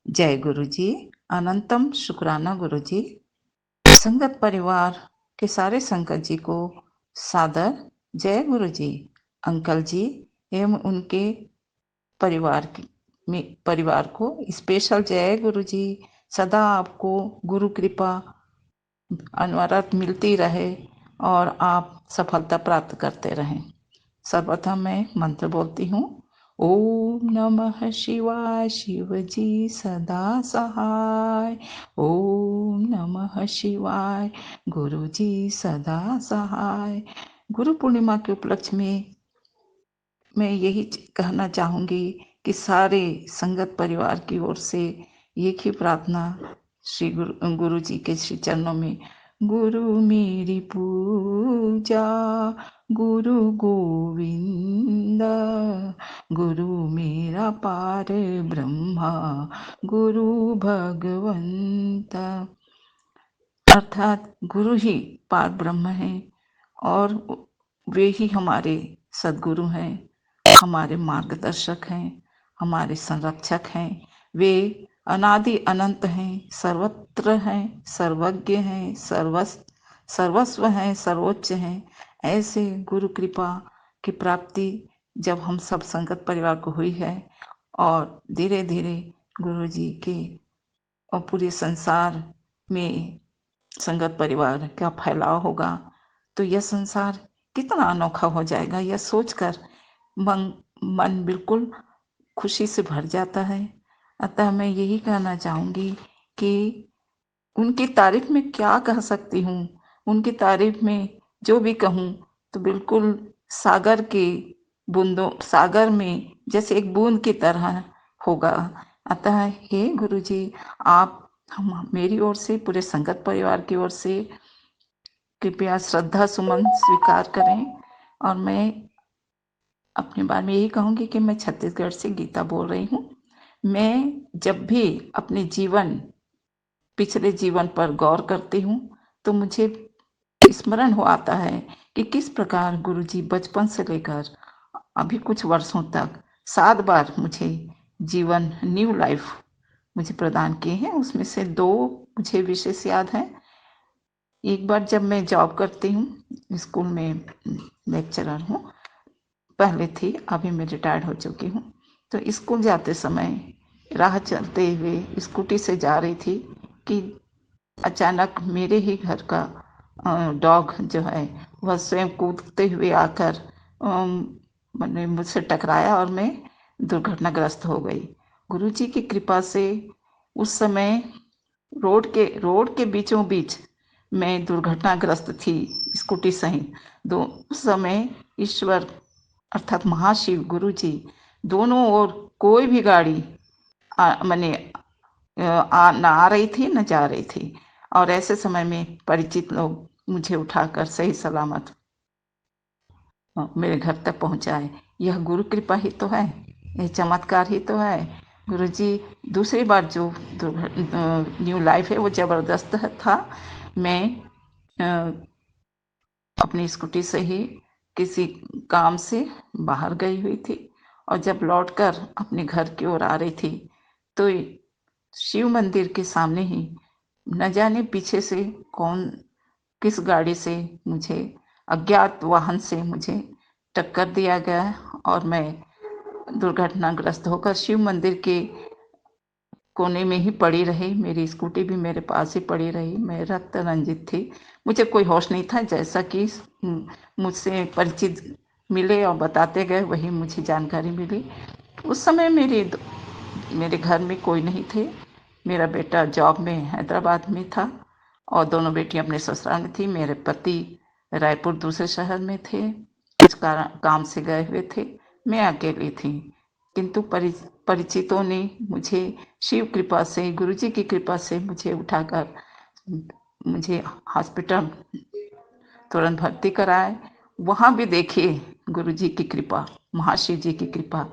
जय गुरु जी। अनंतम शुक्राना गुरु जी। संगत परिवार के सारे संगत जी को सादर जय गुरु जी। अंकल जी एवं उनके परिवार को स्पेशल जय गुरु जी। सदा आपको गुरु कृपा अनवरत मिलती रहे और आप सफलता प्राप्त करते रहें। सर्वप्रथम मैं मंत्र बोलती हूँ। ओम नमः शिवाय, शिव जी सदा सहाय। ओम नमः शिवाय, गुरु जी सदा सहाय। गुरु पूर्णिमा के उपलक्ष्य में मैं यही कहना चाहूँगी कि सारे संगत परिवार की ओर से एक ही प्रार्थना श्री गुरु जी के श्री चरणों में। गुरु मेरी पूजा, गुरु गोविंद, गुरु मेरा पार ब्रह्मा, गुरु भगवंत। अर्थात गुरु ही पार ब्रह्म है और वे ही हमारे सद्गुरु हैं, हमारे मार्गदर्शक हैं, हमारे संरक्षक हैं। वे अनादि अनंत हैं, सर्वत्र हैं, सर्वज्ञ हैं, सर्वस्व हैं, सर्वोच्च हैं। ऐसे गुरु कृपा की प्राप्ति जब हम सब संगत परिवार को हुई है और धीरे धीरे गुरु जी के और पूरे संसार में संगत परिवार का फैलाव होगा तो यह संसार कितना अनोखा हो जाएगा। यह सोचकर मन बिल्कुल खुशी से भर जाता है। अतः मैं यही कहना चाहूँगी कि उनकी तारीफ में क्या कह सकती हूँ। उनकी तारीफ में जो भी कहूँ तो बिल्कुल सागर में जैसे एक बूंद की तरह होगा। अतः हे गुरु जी, आप हम मेरी ओर से, पूरे संगत परिवार की ओर से कृपया श्रद्धा सुमन स्वीकार करें। और मैं अपने बारे में यही कहूँगी कि मैं छत्तीसगढ़ से गीता बोल रही हूँ। मैं जब भी अपने पिछले जीवन पर गौर करती हूँ तो मुझे स्मरण हो आता है कि किस प्रकार गुरुजी बचपन से लेकर अभी कुछ वर्षों तक 7 बार मुझे जीवन न्यू लाइफ मुझे प्रदान किए हैं। उसमें से 2 मुझे विशेष याद हैं। एक बार जब मैं जॉब करती हूँ, स्कूल में लेक्चरर हूँ, पहले थी, अभी मैं रिटायर्ड हो चुकी हूँ। तो स्कूल जाते समय राह चलते हुए स्कूटी से जा रही थी कि अचानक मेरे ही घर का डॉग जो है वह स्वयं कूदते हुए आकर मैंने मुझसे टकराया और मैं दुर्घटनाग्रस्त हो गई। गुरुजी की कृपा से उस समय रोड के बीचों बीच मैं दुर्घटनाग्रस्त थी, स्कूटी सहित। उस समय ईश्वर अर्थात महाशिव गुरु जी दोनों ओर कोई भी गाड़ी ना आ रही थी न जा रही थी। और ऐसे समय में परिचित लोग मुझे उठाकर सही सलामत मेरे घर तक पहुंचाए। यह गुरु कृपा ही तो है, यह चमत्कार ही तो है। गुरु जी दूसरी बार जो न्यू लाइफ है वो जबरदस्त था। मैं अपनी स्कूटी से ही किसी काम से बाहर गई हुई थी और जब लौटकर अपने घर की ओर आ रही थी तो शिव मंदिर के सामने ही न जाने पीछे से किस गाड़ी से मुझे अज्ञात वाहन से मुझे टक्कर दिया गया और मैं दुर्घटनाग्रस्त होकर शिव मंदिर के कोने में ही पड़ी रही। मेरी स्कूटी भी मेरे पास ही पड़ी रही। मैं रक्त रंजित थी, मुझे कोई होश नहीं था। जैसा कि मुझसे परिचित मिले और बताते गए वही मुझे जानकारी मिली। उस समय मेरे घर में कोई नहीं थे। मेरा बेटा जॉब में हैदराबाद में था और दोनों बेटियां अपने ससुराल में थी। मेरे पति रायपुर दूसरे शहर में थे, कुछ काम से गए हुए थे। मैं अकेली थी, किंतु परिचितों ने मुझे शिव कृपा से, गुरुजी की कृपा से मुझे उठाकर मुझे हॉस्पिटल तुरंत भर्ती कराए। वहाँ भी देखिए गुरुजी की कृपा, महाशिव जी की कृपा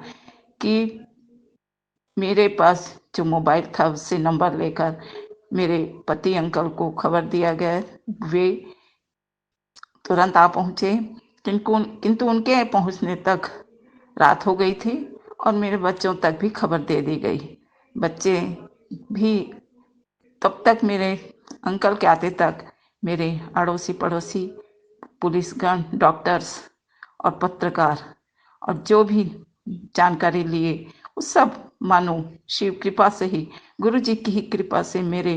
कि मेरे पास जो मोबाइल था उससे नंबर लेकर मेरे पति अंकल को खबर दिया गया। वे तुरंत आ पहुँचे, किंतु उनके पहुँचने तक रात हो गई थी और मेरे बच्चों तक भी खबर दे दी गई। बच्चे भी तब तक मेरे अंकल के आते तक मेरे अड़ोसी-पड़ोसी, पुलिसगण, डॉक्टर्स और पत्रकार और जो भी जानकारी लिए, वो सब मानो शिव कृपा से ही, गुरु जी की ही कृपा से मेरे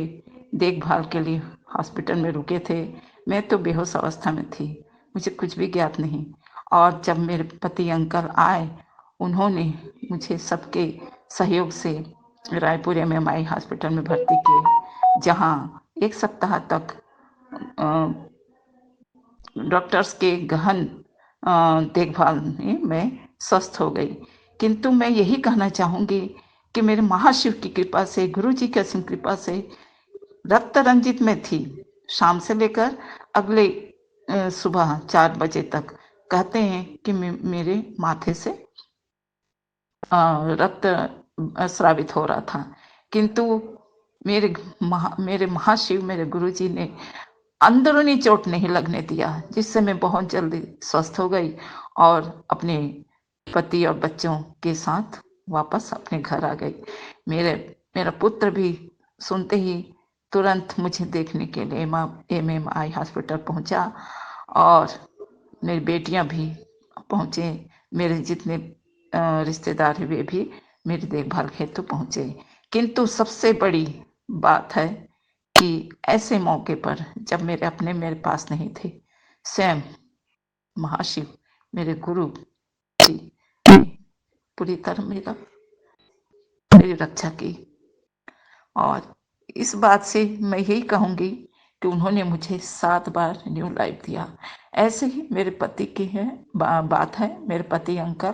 देखभाल के लिए हॉस्पिटल में रुके थे। मैं तो बेहोश अवस्था में थी, मुझे कुछ भी ज्ञात नहीं। और जब मेरे पति अंकल आए, उन्होंने मुझे सबके सहयोग से रायपुर एमएमआई हॉस्पिटल में भर्ती किए, जहाँ 1 सप्ताह तक डॉक्टर्स के गहन देखभाल में मैं स्वस्थ हो गई। किंतु मैं यही कहना चाहूँगी कि मेरे महाशिव की कृपा से, गुरु जी की असीम कृपा से रक्त रंजित में थी। शाम से लेकर अगले सुबह 4 बजे तक कहते हैं कि मेरे माथे से रक्त स्रावित हो रहा था। किंतु मेरे महाशिव, मेरे गुरु जी ने अंदरूनी चोट नहीं लगने दिया, जिससे मैं बहुत जल्दी स्वस्थ हो गई और अपने पति और बच्चों के साथ वापस अपने घर आ गई। मेरा पुत्र भी सुनते ही तुरंत मुझे देखने के लिए एमएमआई हॉस्पिटल पहुंचा और मेरी बेटियां भी पहुंचे। मेरे जितने रिश्तेदार हैं वे भी मेरी देखभाल हेतु पहुंचे। किंतु सबसे बड़ी बात है कि ऐसे मौके पर जब मेरे अपने मेरे पास नहीं थे, स्वयं महाशिव, मेरे गुरु जी ने पूरी तरह मेरी रक्षा की। और इस बात से मैं यही कहूँगी कि उन्होंने मुझे 7 बार न्यू लाइफ दिया। ऐसे ही मेरे पति की है बात है। मेरे पति अंकल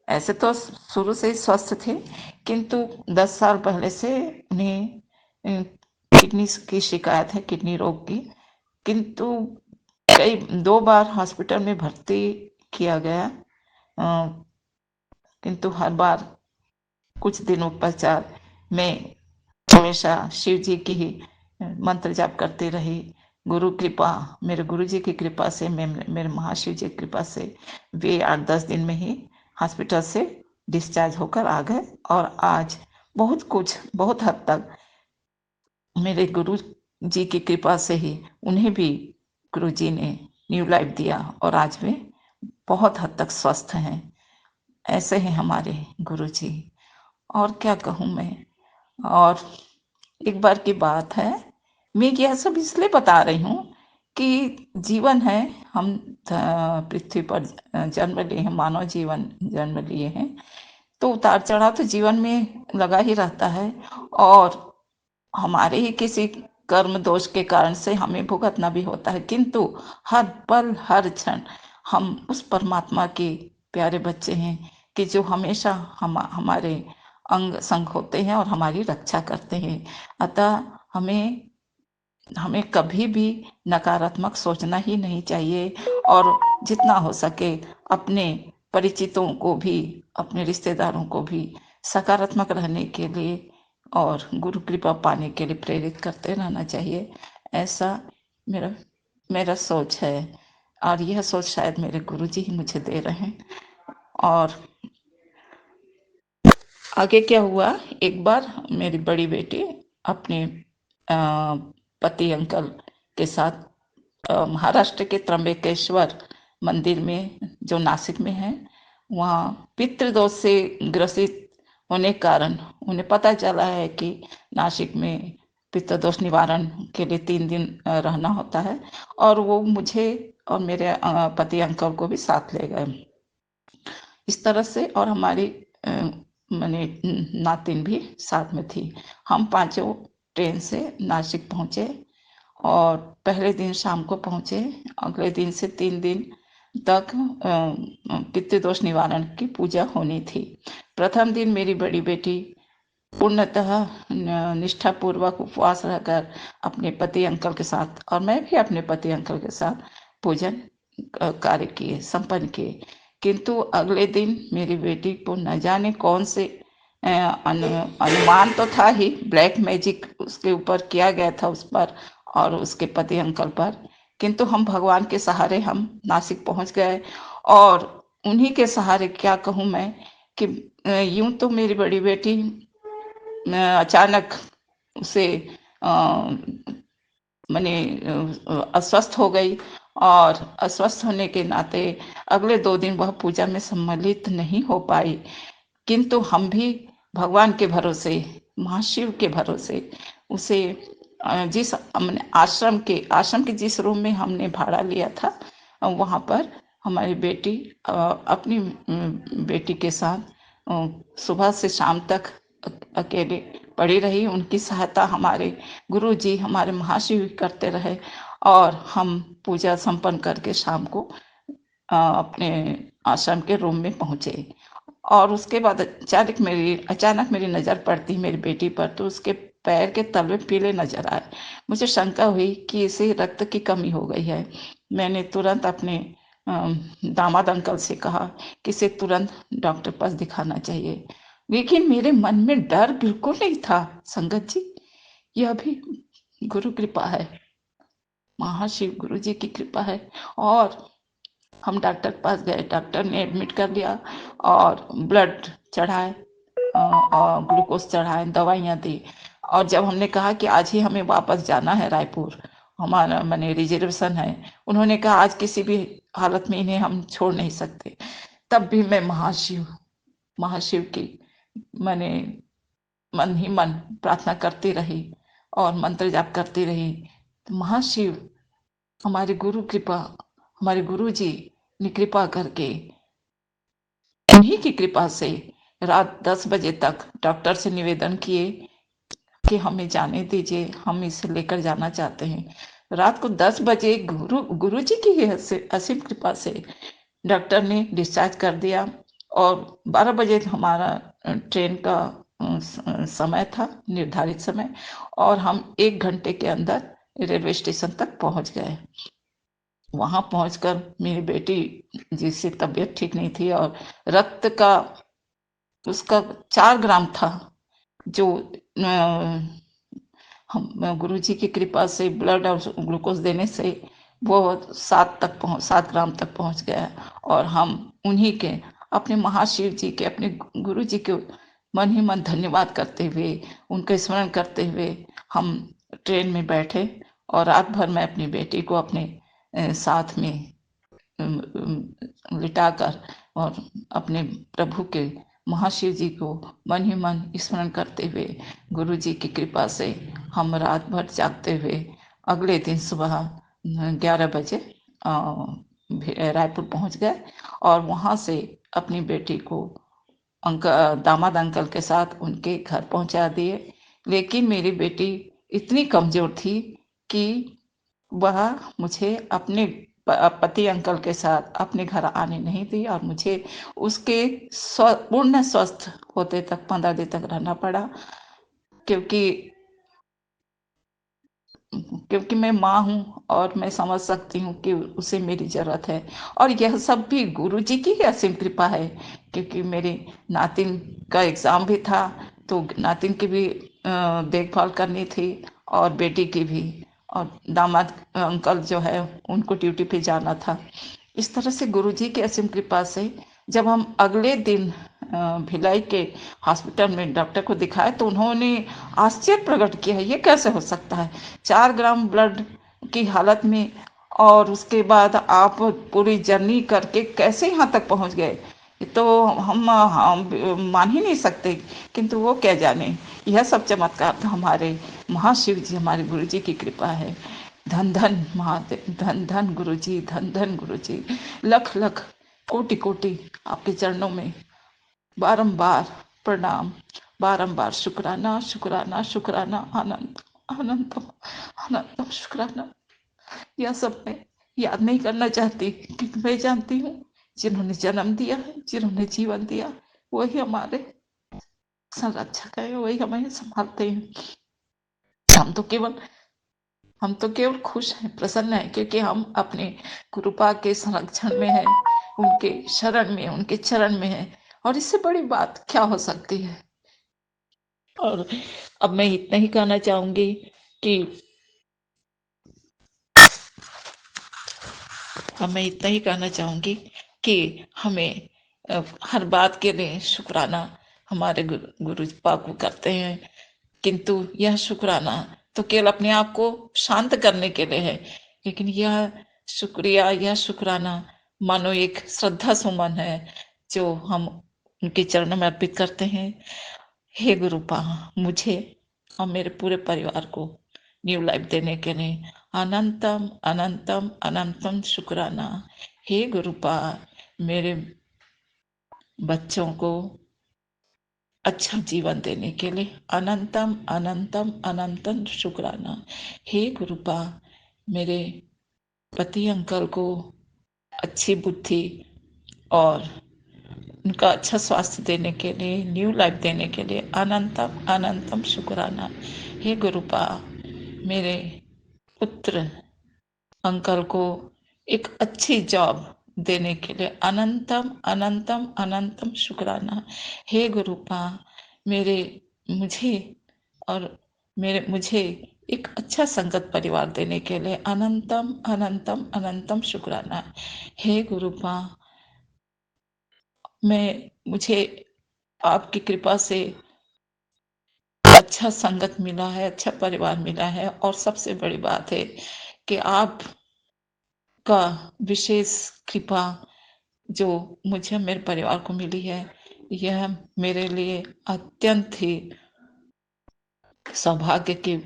ऐसे तो शुरू से ही स्वस्थ थे, किंतु 10 साल पहले से उन्हें किडनी की शिकायत है, किडनी रोग की। किंतु 2 बार हॉस्पिटल में भर्ती किया गया, किंतु हर बार कुछ दिनों पश्चात मैं हमेशा शिव जी की ही मंत्र जाप करती रही। गुरु कृपा, मेरे गुरु जी की कृपा से, मेरे महाशिव जी की कृपा से वे 8-10 दिन में ही हॉस्पिटल से डिस्चार्ज होकर आ गए। और आज बहुत हद तक मेरे गुरु जी की कृपा से ही उन्हें भी गुरु जी ने न्यू लाइफ दिया और आज वे बहुत हद तक स्वस्थ हैं। ऐसे हैं हमारे गुरु जी। और क्या कहूँ मैं। और एक बार की बात है, मैं यह सब इसलिए बता रही हूँ कि जीवन है, हम पृथ्वी पर जन्म लिए हैं, मानव जीवन जन्म लिए हैं, तो उतार चढ़ाव तो जीवन में लगा ही रहता है। और हमारे ही किसी कर्म दोष के कारण से हमें भुगतना भी होता है, किंतु हर पल हर क्षण हम उस परमात्मा के प्यारे बच्चे हैं कि जो हमेशा हमारे अंग संग होते हैं और हमारी रक्षा करते हैं। अतः हमें कभी भी नकारात्मक सोचना ही नहीं चाहिए और जितना हो सके अपने परिचितों को भी, अपने रिश्तेदारों को भी सकारात्मक रहने के लिए और गुरु कृपा पाने के लिए प्रेरित करते रहना चाहिए। ऐसा मेरा सोच है और यह सोच शायद मेरे गुरु जी ही मुझे दे रहे हैं। और आगे क्या हुआ, एक बार मेरी बड़ी बेटी अपने पति अंकल के साथ महाराष्ट्र के त्र्यंबकेश्वर मंदिर में, जो नासिक में है, वहाँ पितृदोष से ग्रसित होने के कारण उन्हें पता चला है कि नासिक में पितृदोष निवारण के लिए 3 दिन रहना होता है। और वो मुझे और मेरे पति अंकल को भी साथ ले गए। इस तरह से, और हमारी मैंने नातिन भी साथ में थी। हम 5 ट्रेन से नासिक पहुंचे और पहले दिन शाम को पहुंचे। अगले दिन से 3 दिन तक पितृदोष निवारण की पूजा होनी थी। प्रथम दिन मेरी बड़ी बेटी पूर्णतः निष्ठापूर्वक उपवास रहकर अपने पति अंकल के साथ, और मैं भी अपने पति अंकल के साथ पूजन कार्य किए, संपन्न किए। किंतु अगले दिन मेरी बेटी को न जाने कौन से अनुमान तो था ही, ब्लैक मैजिक उसके ऊपर किया गया था, उस पर और उसके पति अंकल पर। किंतु हम भगवान के सहारे हम नासिक पहुंच गए और उन्हीं के सहारे, क्या कहूँ मैं, कि यूं तो मेरी बड़ी बेटी अचानक उसे मैंने अस्वस्थ हो गई, और अस्वस्थ होने के नाते अगले 2 दिन वह पूजा में सम्मिलित नहीं हो पाई। किंतु हम भी भगवान के भरोसे, महाशिव के भरोसे उसे जिस हमने आश्रम के जिस रूम में हमने भाड़ा लिया था, वहां पर हमारी बेटी अपनी बेटी के साथ सुबह से शाम तक अकेले पड़ी रही। उनकी सहायता हमारे गुरु जी, हमारे महाशिव करते रहे, और हम पूजा संपन्न करके शाम को अपने आश्रम के रूम में पहुंचे। और उसके बाद अचानक मेरी नज़र पड़ती मेरी बेटी पर, तो उसके पैर के तलवे पीले नजर आए। मुझे शंका हुई कि इसे रक्त की कमी हो गई है। मैंने तुरंत अपने दामाद अंकल से कहा कि इसे तुरंत डॉक्टर पास दिखाना चाहिए। लेकिन मेरे मन में डर बिल्कुल नहीं था संगत जी। यह भी गुरु कृपा है, महाशिव गुरु जी की कृपा है। और हम डॉक्टर के पास गए, डॉक्टर ने एडमिट कर लिया और ब्लड चढ़ाए और ग्लूकोज चढ़ाए, दवाइयाँ दी। और जब हमने कहा कि आज ही हमें वापस जाना है रायपुर, हमारा मैंने रिजर्वेशन है, उन्होंने कहा आज किसी भी हालत में इन्हें हम छोड़ नहीं सकते। तब भी मैं महाशिव की मैंने मन ही मन प्रार्थना करती रही और मंत्र जाप करती रही। तो महाशिव हमारे गुरु जी ने कृपा करके, उन्हीं की कृपा से रात 10 बजे तक डॉक्टर से निवेदन किए कि हमें जाने दीजिए, हम इसे लेकर जाना चाहते हैं। रात को 10 बजे गुरु जी की असीम कृपा से डॉक्टर ने डिस्चार्ज कर दिया, और 12 बजे हमारा ट्रेन का समय था, निर्धारित समय, और हम 1 घंटे के अंदर रेलवे स्टेशन तक पहुंच गए। वहां पहुंचकर मेरी बेटी, जिसकी तबीयत ठीक नहीं थी और रक्त का उसका 4 ग्राम था, जो हम गुरु जी की कृपा से ब्लड और ग्लूकोज देने से वो 7 ग्राम तक पहुंच गया। और हम उन्हीं के, अपने महाशिव जी के, अपने गुरु जी के मन ही मन धन्यवाद करते हुए, उनका स्मरण करते हुए हम ट्रेन में बैठे। और रात भर मैं अपनी बेटी को अपने साथ में लिटाकर और अपने प्रभु के, महाशिव जी को मन ही मन स्मरण करते हुए, गुरु जी की कृपा से हम रात भर जागते हुए अगले दिन सुबह 11 बजे रायपुर पहुंच गए। और वहां से अपनी बेटी को दामाद अंकल के साथ उनके घर पहुंचा दिए। लेकिन मेरी बेटी इतनी कमजोर थी कि वह मुझे अपने पति अंकल के साथ अपने घर आने नहीं दी, और मुझे उसके पूर्ण स्वस्थ होते तक 15 दिन तक रहना पड़ा, क्योंकि मैं माँ हूँ और मैं समझ सकती हूँ कि उसे मेरी जरूरत है। और यह सब भी गुरु जी की ही असीम कृपा है, क्योंकि मेरी नातिन का एग्जाम भी था, तो नातिन की भी देखभाल करनी थी और बेटी की भी, और दामाद अंकल जो है उनको ड्यूटी पे जाना था। इस तरह से गुरु जी की असीम कृपा से जब हम अगले दिन भिलाई के हॉस्पिटल में डॉक्टर को दिखाए, तो उन्होंने आश्चर्य प्रकट किया, ये कैसे हो सकता है 4 ग्राम ब्लड की हालत में, और उसके बाद आप पूरी जर्नी करके कैसे यहाँ तक पहुँच गए। तो हम मान ही नहीं सकते। किंतु वो क्या जाने, यह सब चमत्कार तो हमारे महाशिव जी, हमारे गुरु जी की कृपा है। धन धन महादेव, धन धन गुरु जी, धन धन गुरु जी। लख लख कोटि कोटि आपके चरणों में बारंबार प्रणाम, बारंबार शुक्राना शुक्राना शुक्राना, अनंत अनंतम अनंतम शुक्राना। यह सब मैं याद नहीं करना चाहती, क्योंकि मैं जानती हूँ जिन्होंने जन्म दिया है, जिन्होंने जीवन दिया, वही हमारे संरक्षक है, वही हमें संभालते हैं। हम तो केवल खुश हैं, प्रसन्न हैं, क्योंकि हम अपने कृपा के संरक्षण में हैं, उनके शरण में, उनके चरण में हैं। और इससे बड़ी बात क्या हो सकती है। और अब मैं इतना ही कहना चाहूंगी कि हमें हर बात के लिए शुक्राना हमारे गुरु पाक को करते हैं। किंतु यह शुक्राना तो केवल अपने आप को शांत करने के लिए है, लेकिन यह शुक्रिया, यह शुक्राना मानो एक श्रद्धा सुमन है जो हम उनके चरणों में अर्पित करते हैं। हे गुरुपा, मुझे और मेरे पूरे परिवार को न्यू लाइफ देने के लिए अनंतम अनंतम अनंतम शुक्राना। हे गुरुपा, मेरे बच्चों को अच्छा जीवन देने के लिए अनंतम अनंतम अनंतम शुक्राना। हे गुरुपा, मेरे पति अंकल को अच्छी बुद्धि और उनका अच्छा स्वास्थ्य देने के लिए, न्यू लाइफ देने के लिए अनंतम अनंतम शुक्राना। हे गुरुपा, मेरे पुत्र अंकल को एक अच्छी जॉब देने के लिए अनंतम अनंतम अनंतम शुक्राना। हे गुरुपा, मुझे एक अच्छा संगत परिवार देने के लिए अनंतम अनंतम अनंतम शुक्राना। हे गुरुपा, मुझे आपकी कृपा से अच्छा संगत मिला है, अच्छा परिवार मिला है, और सबसे बड़ी बात है कि आप का विशेष कृपा जो मुझे मेरे परिवार को मिली है, यह मेरे लिए अत्यंत ही सौभाग्य की,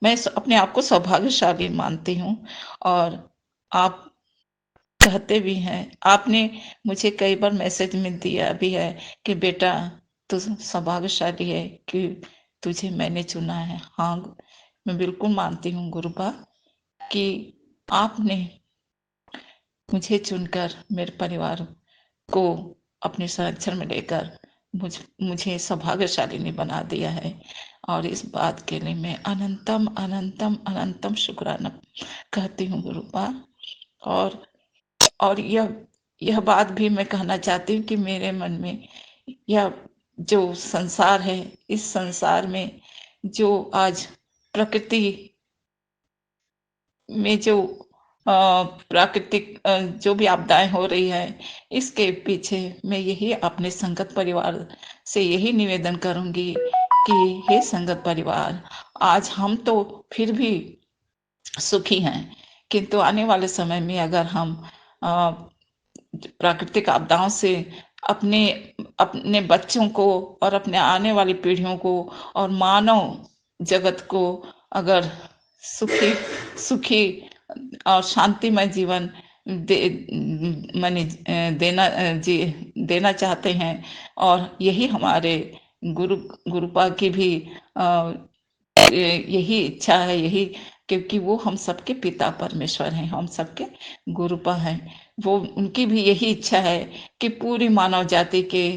मैं अपने आप को सौभाग्यशाली मानती हूँ। और आप कहते भी हैं, आपने मुझे कई बार मैसेज में दिया भी है कि बेटा तू सौभाग्यशाली है कि तुझे मैंने चुना है। हाँ, मैं बिल्कुल मानती हूँ गुरुपा कि आपने मुझे चुनकर मेरे परिवार को अपने संरक्षण में लेकर मुझे सौभाग्यशालिनी बना दिया है, और इस बात के लिए मैं अनंतम अनंतम अनंतम शुक्राना कहती हूँ गुरुपा। और यह बात भी मैं कहना चाहती हूँ कि मेरे मन में यह जो संसार है, इस संसार में जो आज प्रकृति में जो प्राकृतिक जो भी आपदाएं हो रही है, इसके पीछे मैं यही अपने संगत परिवार से यही निवेदन करूंगी कि हे संगत परिवार, आज हम तो फिर भी सुखी हैं, किंतु आने वाले समय में अगर हम प्राकृतिक आपदाओं से अपने अपने बच्चों को और अपने आने वाली पीढ़ियों को और मानव जगत को अगर सुखी सुखी और शांतिमय जीवन देना चाहते हैं, और यही हमारे गुरुपा की भी यही इच्छा है, यही, क्योंकि वो हम सबके पिता परमेश्वर हैं, हम सबके गुरुपा हैं। वो उनकी भी यही इच्छा है कि पूरी मानव जाति के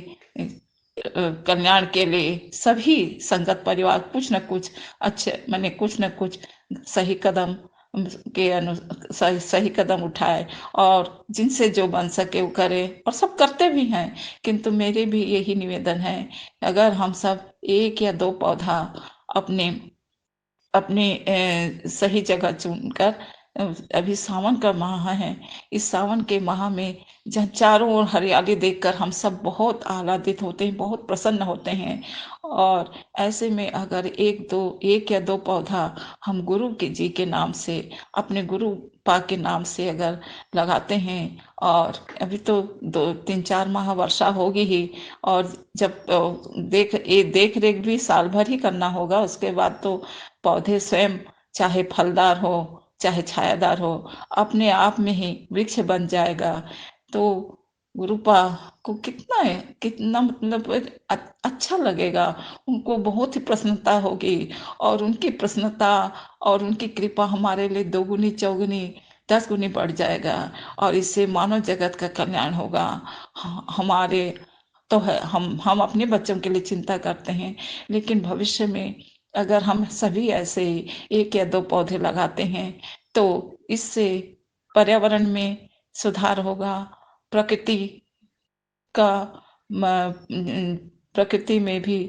कल्याण के लिए सभी संगत परिवार कुछ न कुछ अच्छे कुछ न कुछ सही कदम सही कदम उठाए, और जिनसे जो बन सके वो करे, और सब करते भी हैं। किंतु मेरे भी यही निवेदन है, अगर हम सब एक या दो पौधा अपने सही जगह चुनकर, अभी सावन का माह है, इस सावन के माह में जहाँ चारों ओर हरियाली देखकर हम सब बहुत आह्लादित होते हैं, बहुत प्रसन्न होते हैं, और ऐसे में अगर एक या दो पौधा हम गुरु के जी के नाम से, अपने गुरु पा के नाम से अगर लगाते हैं, और अभी तो 2-3-4 माह वर्षा होगी ही, और जब देख रेख भी साल भर ही करना होगा, उसके बाद तो पौधे स्वयं चाहे फलदार हो चाहे छायादार हो, अपने आप में ही वृक्ष बन जाएगा। तो गुरुपा को कितना मतलब अच्छा लगेगा, उनको बहुत ही प्रसन्नता होगी, और उनकी प्रसन्नता और उनकी कृपा हमारे लिए 2 गुनी 4 गुनी 10 गुनी बढ़ जाएगा, और इससे मानव जगत का कल्याण होगा। हमारे तो है, हम अपने बच्चों के लिए चिंता करते हैं, लेकिन भविष्य में अगर हम सभी ऐसे एक या दो पौधे लगाते हैं, तो इससे पर्यावरण में सुधार होगा, प्रकृति का प्रकृति में भी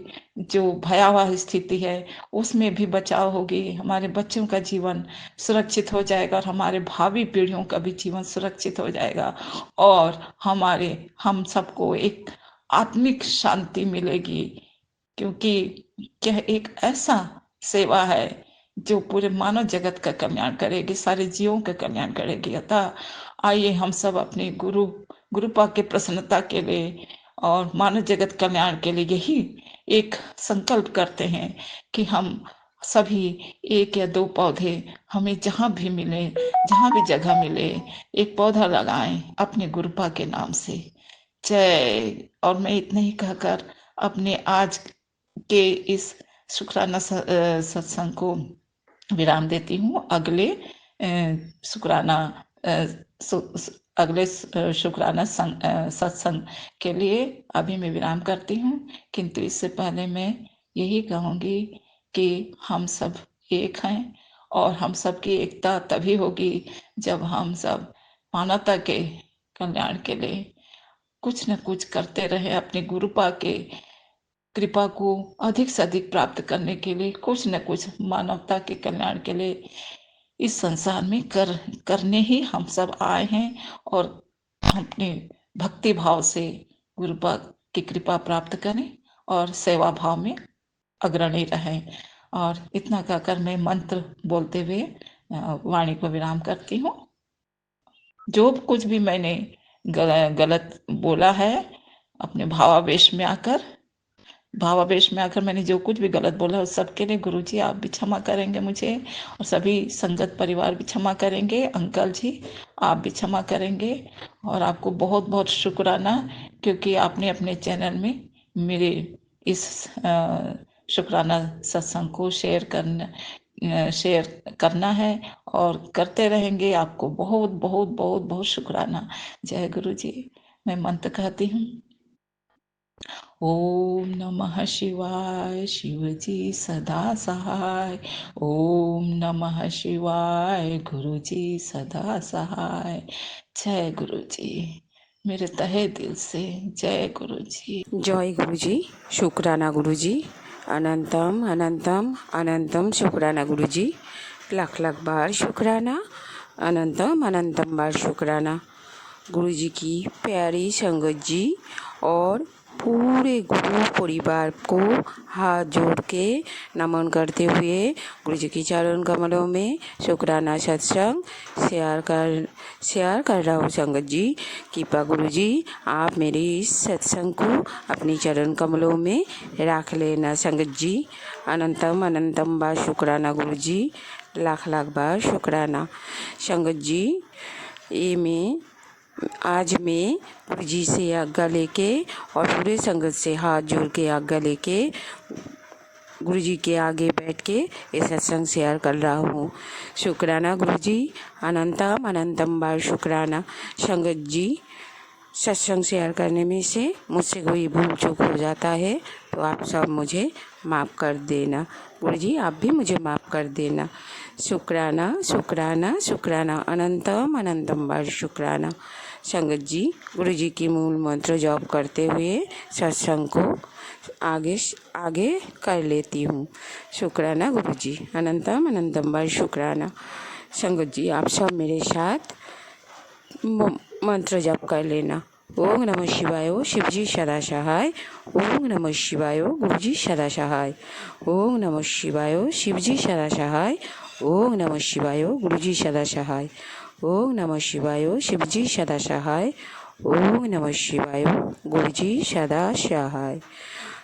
जो भयावह स्थिति है उसमें भी बचाव होगी, हमारे बच्चों का जीवन सुरक्षित हो जाएगा, और हमारे भावी पीढ़ियों का भी जीवन सुरक्षित हो जाएगा, और हम सबको एक आत्मिक शांति मिलेगी, क्योंकि यह एक ऐसा सेवा है जो पूरे मानव जगत का कल्याण करेगी, सारे जीवों का कल्याण करेगी। अतः आइए हम सब अपने गुरुपा के प्रसन्नता के लिए और मानव जगत कल्याण के लिए यही एक संकल्प करते हैं कि हम सभी 1 या 2 पौधे हमें जहां भी मिले, जहां भी जगह मिले, एक पौधा लगाएं अपने गुरुपा के नाम से। जय। और मैं इतना ही कहकर अपने आज के इस शुक्राना सत्संग को विराम देती हूँ। शुक्राना अगले शुक्राना सत्संग के लिए अभी मैं विराम करती हूँ, किंतु इससे पहले मैं यही कहूँगी कि हम सब एक हैं और हम सबकी एकता तभी होगी जब हम सब मानवता के कल्याण के लिए कुछ न कुछ करते रहे, अपने गुरुपा के कृपा को अधिक से अधिक प्राप्त करने के लिए कुछ न कुछ मानवता के कल्याण के लिए इस संसार में करने ही हम सब आए हैं। और अपने भक्ति भाव से गुरुपा की कृपा प्राप्त करें और सेवा भाव में अग्रणी रहें। और इतना कहकर मैं मंत्र बोलते हुए वाणी को विराम करती हूँ। जो कुछ भी मैंने गलत बोला है, अपने भावावेश में आकर मैंने जो कुछ भी गलत बोला उस सबके लिए गुरुजी आप भी क्षमा करेंगे मुझे, और सभी संगत परिवार भी क्षमा करेंगे। अंकल जी आप भी क्षमा करेंगे। और आपको बहुत बहुत शुक्राना, क्योंकि आपने अपने चैनल में मेरे इस शुक्राना सत्संग को शेयर करना है और करते रहेंगे। आपको बहुत बहुत बहुत बहुत शुक्राना। जय गुरु जी। मैं मंत्र कहती हूँ। ओम नमः शिवाय, शिवजी सदा सहाय। ओम नमः शिवाय, गुरुजी सदा सहाय। जय गुरुजी, मेरे तहे दिल से जय गुरुजी। जय गुरुजी। शुक्राना गुरुजी। अनंतम अनंतम अनंतम शुक्राना गुरुजी। लाख लाख बार शुक्राना। अनंतम अनंतम बार शुक्राना गुरुजी की प्यारी संगत जी और पूरे गुरु परिवार को हाथ जोड़ के नमन करते हुए गुरुजी की चरण कमलों में शुक्राना सत्संग शेयर कर रहा हूँ। संगत जी कृपा गुरुजी आप मेरे इस सत्संग को अपनी चरण कमलों में रख लेना। संगत जी अनंतम अनंतम बार शुक्राना गुरुजी। लाख लाख बार शुक्राना। संगत जी आज मैं गुरुजी से आज्ञा लेके और पूरे संगत से हाथ जोड़ के आज्ञा लेके गुरुजी के आगे बैठ के ये सत्संग शेयर कर रहा हूँ। शुक्राना गुरुजी। अनंतम अनंतम बार शुक्राना। संगत जी सत्संग शेयर करने में से मुझसे कोई भूल चूक हो जाता है तो आप सब मुझे माफ़ कर देना। गुरुजी आप भी मुझे माफ़ कर देना। शुक्राना शुक्राना शुक्राना। अनंतम अनंतम बार शुक्राना। संगत जी गुरुजी की मूल मंत्र जप करते हुए सत्संग को आगे कर लेती हूँ। शुक्राना गुरुजी। अनंतम अनंतम बार शुक्राना। संगत जी आप सब मेरे साथ मंत्र जप कर लेना। ओम नमः शिवाय शिवजी सदा सहाय। ओम नमः शिवाय गुरुजी सदा सहाय। ओम नमः शिवाय शिवजी सदा सहाय। ओम नमः शिवाय गुरुजी सदा सहाय। ओम नमः शिवाय शिवजी सदा सहाय। ओम नमः शिवाय गुरुजी सदा सहाय।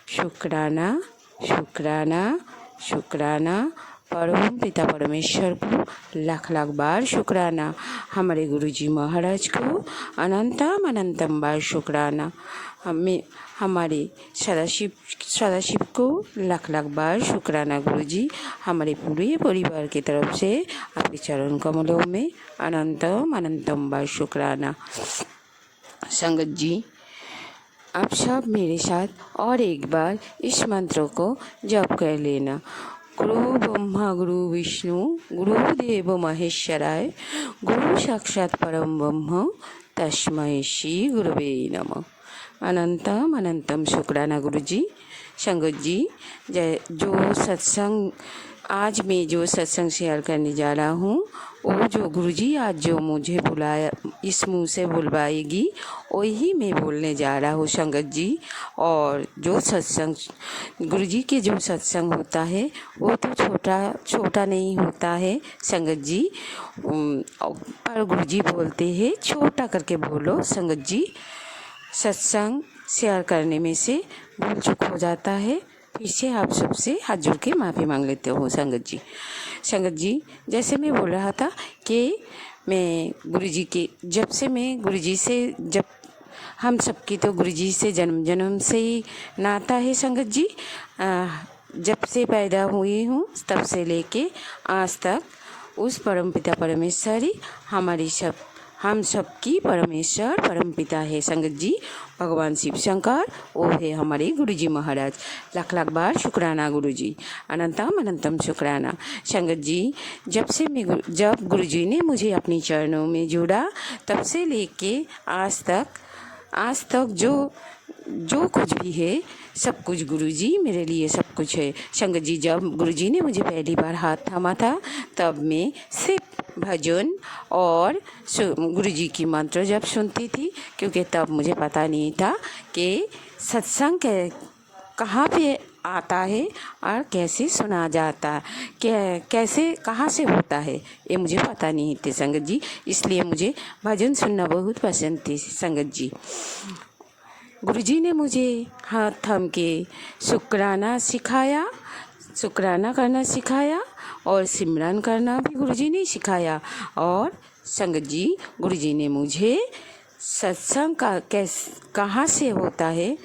शुक्राना शुक्राना शुक्राना। परम पिता परमेश्वर को लाख लाख बार शुक्राना। हमारे गुरुजी महाराज को अनंतम अनंतम बार शुक्राना। हमारे सदाशिव को लाख लाख बार शुक्राना गुरुजी। हमारे पूरे परिवार की तरफ से आपके चरण कमलों में अनंतम अनंतम बार शुक्राना। संगत जी आप सब मेरे साथ और एक बार इस मंत्र को जप कर लेना। गुरु ब्रह्मा गुरु विष्णु गुरुदेव महेश्वराय गुरु साक्षात परम ब्रह्म तस्मै श्री गुरुवे नमः। अनंतम अनंतम शुक्राना गुरुजी। संगत जी जो सत्संग आज मैं जो सत्संग शेयर करने जा रहा हूँ वो जो गुरुजी आज जो मुझे बुलाया इस मुंह से बुलवाएगी वही मैं बोलने जा रहा हूँ संगत जी। और जो सत्संग गुरुजी के जो सत्संग होता है वो तो छोटा नहीं होता है संगत जी। पर गुरुजी बोलते हैं छोटा करके बोलो संगत जी। सत्संग शेयर करने में से भूल चूक हो जाता है। फिर से आप सबसे हाथ जोड़ के माफ़ी मांग लेते हो संगत जी। संगत जी, जैसे मैं बोल रहा था कि मैं गुरुजी के जब हम सबकी तो गुरुजी से जन्म से ही नाता है संगत जी। जब से पैदा हुई हूँ तब से लेके आज तक उस परमपिता परमेश्वरी हम सबकी परमेश्वर परमपिता है संगत जी। भगवान शिव शंकर वो है हमारे गुरुजी महाराज। लाख लाख बार शुक्राना गुरुजी, अनंतम अनंतम शुक्राना संगत जी। जब गुरुजी ने मुझे अपने चरणों में जोड़ा तब से लेके आज तक जो कुछ भी है सब कुछ गुरुजी मेरे लिए सब कुछ है संगत जी। जब गुरुजी ने मुझे पहली बार हाथ थामा था तब मैं सिर्फ भजन और गुरुजी की मंत्र जब सुनती थी, क्योंकि तब मुझे पता नहीं था कि सत्संग कहाँ पे आता है और कैसे सुना जाता है, कैसे कहाँ से होता है ये मुझे पता नहीं थी संगत जी। इसलिए मुझे भजन सुनना बहुत पसंद थी संगत जी। गुरुजी ने मुझे हाथ थाम के शुक्राना करना सिखाया और सिमरन करना भी गुरुजी ने सिखाया। और संगत जी, गुरुजी ने मुझे सत्संग का कहाँ से होता है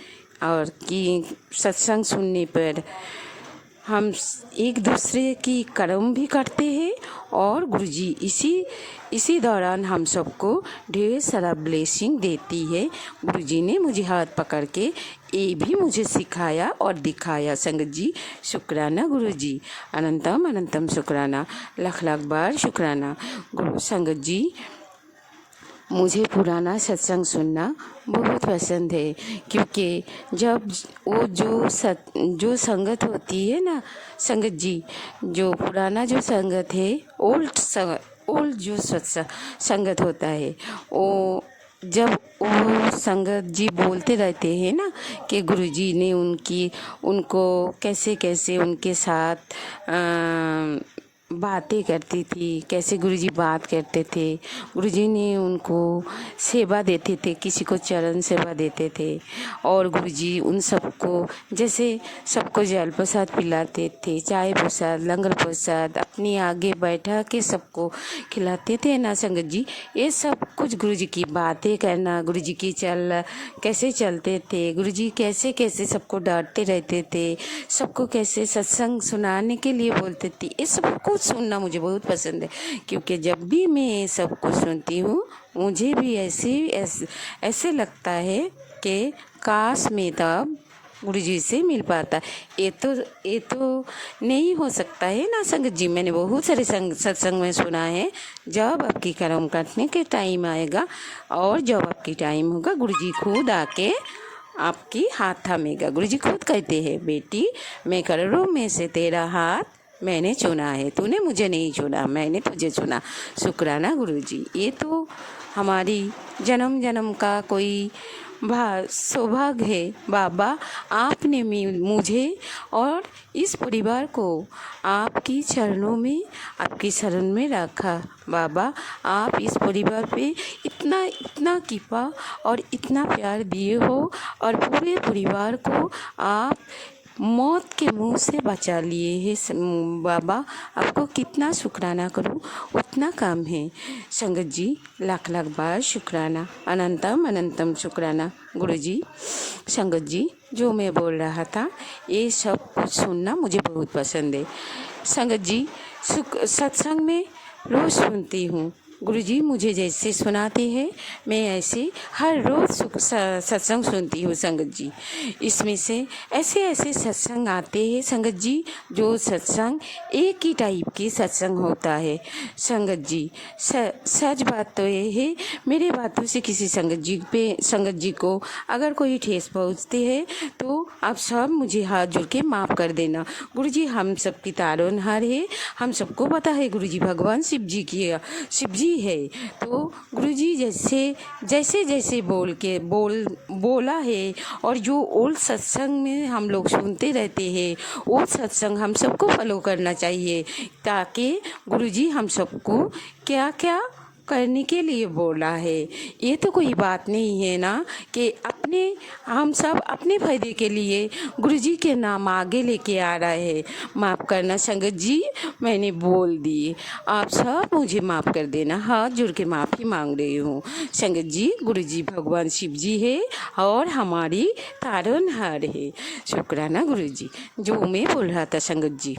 और कि सत्संग सुनने पर हम एक दूसरे की कर्म भी करते हैं और गुरुजी इसी दौरान हम सबको ढेर सारा ब्लेसिंग देती है। गुरुजी ने मुझे हाथ पकड़ के ये भी मुझे सिखाया और दिखाया संगत जी। शुक्राना गुरुजी, अनंतम अनंतम शुक्राना, लाख लाख बार शुक्राना गुरु। संगत जी, मुझे पुराना सत्संग सुनना बहुत पसंद है, क्योंकि जब वो जो संगत होती है ना संगत जी, जो पुराना जो संगत है ओल्ड जो संगत होता है, वो जब वो संगत जी बोलते रहते हैं ना कि गुरुजी ने उनको कैसे कैसे उनके साथ बातें करती थी, कैसे गुरुजी बात करते थे, गुरुजी ने उनको सेवा देते थे, किसी को चरण सेवा देते थे और गुरुजी उन सबको जैसे सबको जल प्रसाद पिलाते थे, चाय प्रसाद लंगर प्रसाद अपनी आगे बैठा के सबको खिलाते थे ना संगत जी। ये सब कुछ गुरुजी की बातें करना, गुरुजी की कैसे चलते थे, गुरुजी कैसे कैसे सबको डांटते रहते थे, सबको कैसे सत्संग सुनाने के लिए बोलते थे, ये सब कुछ सुनना मुझे बहुत पसंद है। क्योंकि जब भी मैं ये सब कुछ सुनती हूँ मुझे भी ऐसे लगता है कि काश मैं तब गुरुजी से मिल पाता। ये तो नहीं हो सकता है ना संगत जी। मैंने बहुत सारे सत्संग में सुना है, जब आपकी कर्म काटने के टाइम आएगा और जब आपकी टाइम होगा गुरुजी खुद आके आपकी हाथ थामेगा। गुरुजी खुद कहते हैं, बेटी मैं करोड़ों में से तेरा हाथ मैंने चुना है, तूने मुझे नहीं चुना, मैंने तुझे चुना। शुक्राना गुरुजी। ये तो हमारी जन्म जन्म का कोई सौभाग्य है बाबा, आपने मुझे और इस परिवार को आपकी चरणों में आपकी शरण में रखा। बाबा आप इस परिवार पे इतना कृपा और इतना प्यार दिए हो और पूरे परिवार को आप मौत के मुंह से बचा लिए हैं बाबा। आपको कितना शुक्राना करूं उतना कम है संगत जी। लाख लाख बार शुक्राना, अनंतम अनंतम शुक्राना गुरुजी। संगत जी, जो मैं बोल रहा था ये सब कुछ सुनना मुझे बहुत पसंद है संगत जी। सत्संग में रोज़ सुनती हूँ गुरुजी मुझे जैसे सुनाते हैं मैं ऐसे हर रोज़ सत्संग सुनती हूँ संगत जी। इसमें से ऐसे ऐसे सत्संग आते हैं संगत जी, जो सत्संग एक ही टाइप की सत्संग होता है संगत जी। सच बात तो ये है, मेरे बातों से किसी संगत जी को अगर कोई ठेस पहुँचती है तो आप सब मुझे हाथ जोड़ के माफ़ कर देना। गुरुजी हम सब की तारोनहार है, हम सबको पता है गुरुजी भगवान शिव जी है। तो गुरुजी जैसे बोला है और जो ओल्ड सत्संग में हम लोग सुनते रहते हैं, वो सत्संग हम सबको फॉलो करना चाहिए, ताकि गुरुजी हम सबको क्या क्या करने के लिए बोला है। ये तो कोई बात नहीं है ना कि हम सब अपने फायदे के लिए गुरुजी के नाम आगे लेके आ रहे हैं। माफ़ करना संगत जी, मैंने बोल दिए, आप सब मुझे माफ़ कर देना, हाथ जोड़ के माफ़ी मांग रही हूँ संगत जी। गुरुजी भगवान शिव जी है और हमारी तारनहार है। शुक्राना गुरुजी। जो मैं बोल रहा था संगत जी,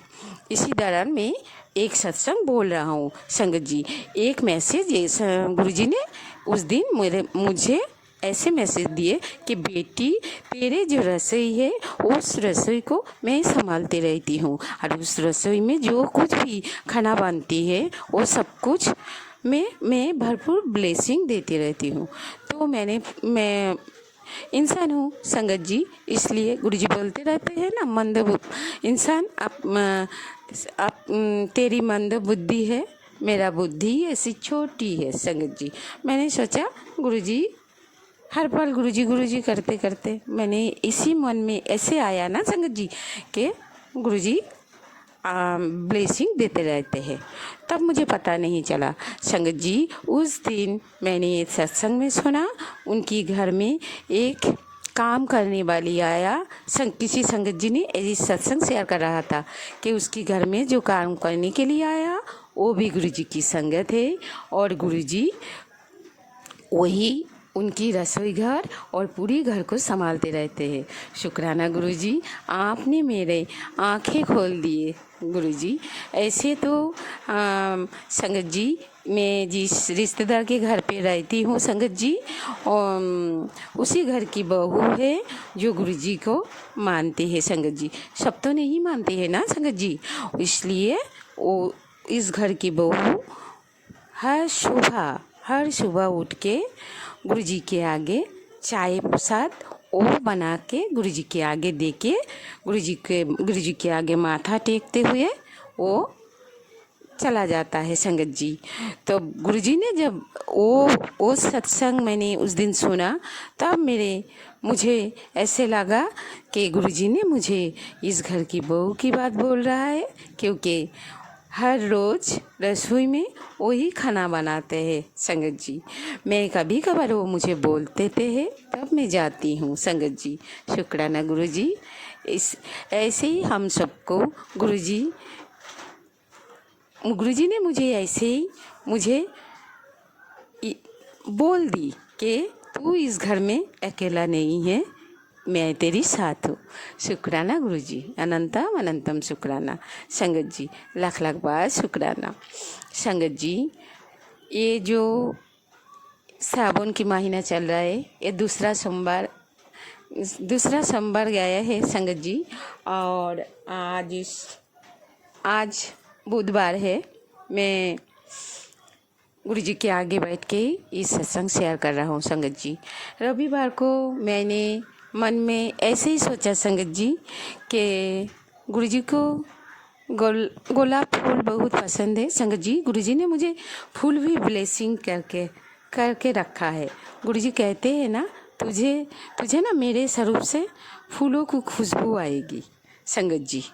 इसी दौरान मैं एक सत्संग बोल रहा हूँ संगत जी। एक मैसेज गुरुजी ने उस दिन मुझे ऐसे मैसेज दिए कि बेटी तेरे जो रसोई है उस रसोई को मैं संभालती रहती हूँ, और उस रसोई में जो कुछ भी खाना बनती है वो सब कुछ मैं भरपूर ब्लेसिंग देती रहती हूँ। तो मैं इंसान हूँ संगत जी, इसलिए गुरुजी बोलते रहते हैं ना, मंद इंसान आप तेरी मंद बुद्धि है, मेरा बुद्धि ऐसी छोटी है संगत जी। मैंने सोचा गुरुजी हर पल गुरुजी करते करते मैंने इसी मन में ऐसे आया ना संगत जी कि गुरुजी ब्लेसिंग देते रहते हैं। तब मुझे पता नहीं चला संगत जी। उस दिन मैंने एक सत्संग में सुना, उनकी घर में एक काम करने वाली आया, किसी संगत जी ने इस सत्संग शेयर कर रहा था कि उसकी घर में जो काम करने के लिए आया वो भी गुरुजी की संगत है, और गुरुजी वही उनकी रसोई घर और पूरी घर को संभालते रहते हैं। शुक्राना गुरुजी, आपने मेरे आंखें खोल दिए गुरुजी। ऐसे तो संगत जी मैं जिस रिश्तेदार के घर पे रहती हूँ संगत जी, उसी घर की बहू है जो गुरुजी को मानते हैं संगत जी। सब तो नहीं मानते हैं ना संगत जी, इसलिए वो इस घर की बहू हर सुबह उठ के गुरुजी के आगे चाय प्रसाद वो बना के गुरुजी के आगे दे के गुरुजी के आगे माथा टेकते हुए वो चला जाता है संगत जी। तो गुरुजी ने जब वो सत्संग मैंने उस दिन सुना, तब मुझे ऐसे लगा कि गुरुजी ने मुझे इस घर की बहू की बात बोल रहा है, क्योंकि हर रोज़ रसोई में वही खाना बनाते हैं संगत जी। मैं कभी कभार वो मुझे बोलते हैं तब मैं जाती हूँ संगत जी। शुक्राना गुरुजी। ऐसे ही हम सबको गुरुजी ने मुझे बोल दी कि तू इस घर में अकेला नहीं है, मैं तेरी साथ हूँ। शुक्राना गुरुजी, अनंतम अनंतम शुक्राना संगत जी, लाख लाख बार शुक्राना संगत जी। ये जो सावन की महीना चल रहा है, ये दूसरा सोमवार गया है संगत जी, और आज बुधवार है। मैं गुरुजी के आगे बैठ के इस सत्संग शेयर कर रहा हूँ संगत जी। रविवार को मैंने मन में ऐसे ही सोचा संगत जी कि गुरुजी को गुलाब फूल बहुत पसंद है संगत जी। गुरुजी ने मुझे फूल भी ब्लेसिंग करके रखा है। गुरुजी कहते हैं ना, तुझे ना मेरे स्वरूप से फूलों की खुशबू आएगी संगत जी।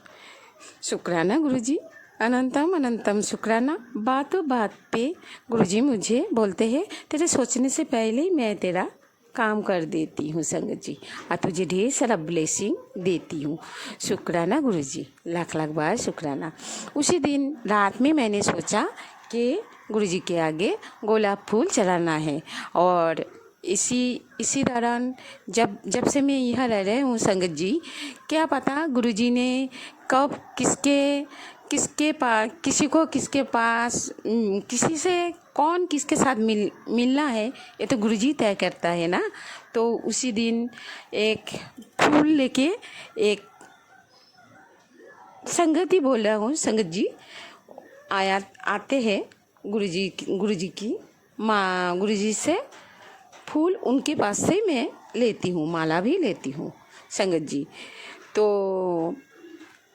शुक्राना गुरुजी, अनंतम अनंतम शुक्राना। बातों बात पे गुरुजी मुझे बोलते हैं तेरे सोचने से पहले ही मैं तेरा काम कर देती हूँ संगत जी, और तुझे ढेर सारा ब्लेसिंग देती हूँ। शुक्राना गुरुजी, लाख लाख बार शुक्राना। उसी दिन रात में मैंने सोचा कि गुरुजी के आगे गुलाब फूल चढ़ाना है, और इसी दौरान जब से मैं यहाँ रह रही हूँ संगत जी, क्या पता गुरुजी ने कब किसी से कौन किसके साथ मिलना है ये तो गुरुजी तय करता है ना। तो उसी दिन एक फूल लेके एक संगत ही बोल रहा हूँ, संगत जी आते हैं गुरुजी की माँ, गुरुजी से फूल उनके पास से मैं लेती हूँ, माला भी लेती हूँ संगत जी। तो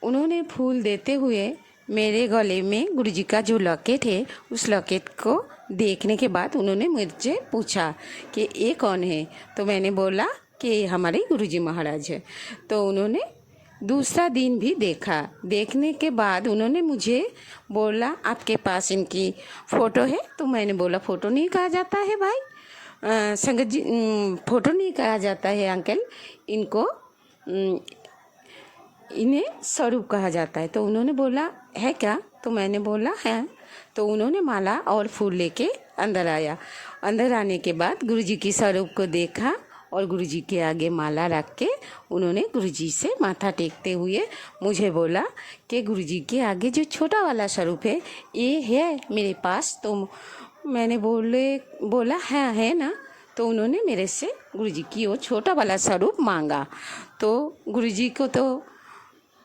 उन्होंने फूल देते हुए मेरे गले में गुरुजी का जो लॉकेट है उस लॉकेट को देखने के बाद उन्होंने मुझे पूछा कि ये कौन है। तो मैंने बोला कि हमारे गुरुजी महाराज है। तो उन्होंने दूसरा दिन भी देखा। देखने के बाद उन्होंने मुझे बोला आपके पास इनकी फ़ोटो है। तो मैंने बोला फ़ोटो नहीं कहा जाता है भाई, संगत जी फ़ोटो नहीं कहा जाता है अंकल, इनको इन्हें स्वरूप कहा जाता है। तो उन्होंने बोला है क्या। तो मैंने बोला है। तो उन्होंने माला और फूल लेके अंदर आया। अंदर आने के बाद गुरुजी की स्वरूप को देखा और गुरुजी के आगे माला रख के उन्होंने गुरुजी से माथा टेकते हुए मुझे बोला कि गुरुजी के आगे जो छोटा वाला स्वरूप है ये है मेरे पास। तो मैंने बोला है ना। तो उन्होंने मेरे से गुरुजी की वो छोटा वाला स्वरूप मांगा। तो गुरुजी को तो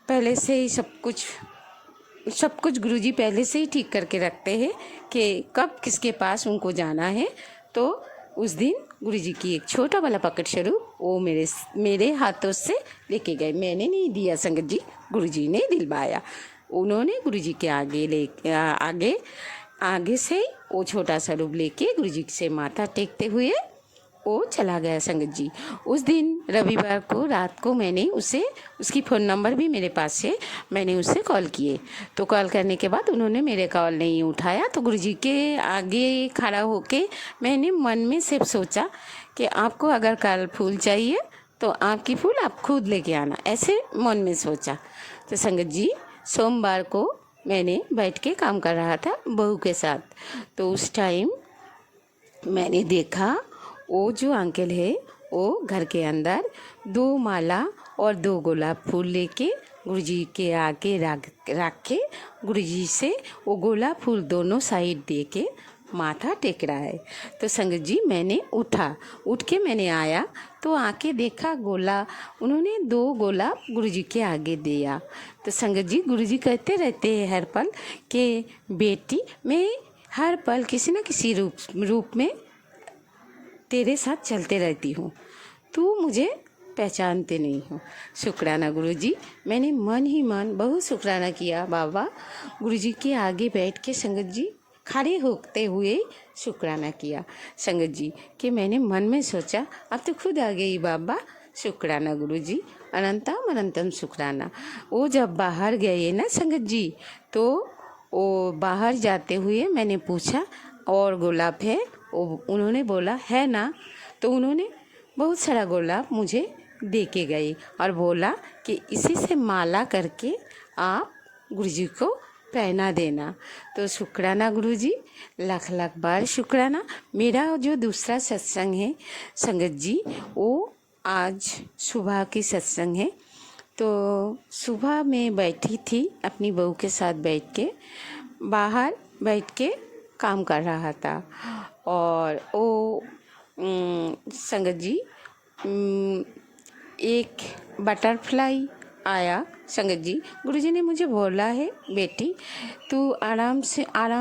पहले से ही सब कुछ गुरुजी पहले से ही ठीक करके रखते हैं कि कब किसके पास उनको जाना है। तो उस दिन गुरुजी की एक छोटा वाला पकड़ स्वरूप वो मेरे हाथों से लेके गए। मैंने नहीं दिया संगत जी, गुरुजी ने दिलवाया। उन्होंने गुरुजी के आगे से वो छोटा स्वरूप लेके गुरुजी से माथा टेकते हुए वो चला गया संगत जी। उस दिन रविवार को रात को मैंने उसकी फ़ोन नंबर भी मेरे पास है, मैंने उससे कॉल किए। तो कॉल करने के बाद उन्होंने मेरे कॉल नहीं उठाया। तो गुरुजी के आगे खड़ा होके मैंने मन में सिर्फ सोचा कि आपको अगर कल फूल चाहिए तो आपकी फूल आप खुद लेके आना, ऐसे मन में सोचा। तो संगत जी सोमवार को मैंने बैठ के काम कर रहा था बहू के साथ। तो उस टाइम मैंने देखा वो जो अंकल है वो घर के अंदर 2 माला और 2 गुलाब फूल लेके गुरुजी के आगे रख के गुरुजी से वो गुलाब फूल दोनों साइड दे के माथा टेक रहा है। तो संगत जी मैंने उठ के मैंने आया तो आके देखा उन्होंने 2 गुलाब गुरुजी के आगे दिया। तो संगत जी गुरुजी कहते रहते हैं हर पल कि बेटी मैं हर पल किसी न किसी रूप में तेरे साथ चलते रहती हूँ, तू मुझे पहचानते नहीं हो। शुक्राना गुरुजी। मैंने मन ही मन बहुत शुक्राना किया बाबा। गुरुजी के आगे बैठ के संगत जी खड़े होते हुए शुक्राना किया संगत जी कि मैंने मन में सोचा अब तो खुद आ गई बाबा। शुक्राना गुरुजी, अनंतम अनंतम शुक्राना। वो जब बाहर गए ना संगत जी तो वो बाहर जाते हुए मैंने पूछा और गुलाब है। उन्होंने बोला है ना। तो उन्होंने बहुत सारा गुलाब मुझे दे के गए और बोला कि इसी से माला करके आप गुरुजी को पहना देना। तो शुक्राना गुरुजी, लाख लाख बार शुक्राना। मेरा जो दूसरा सत्संग है संगत जी वो आज सुबह की सत्संग है। तो सुबह मैं बैठी थी अपनी बहू के साथ बैठ के, बाहर बैठ के काम कर रहा था और वो संगत जी एक बटरफ्लाई आया संगत जी। गुरुजी ने मुझे बोला है बेटी तू आराम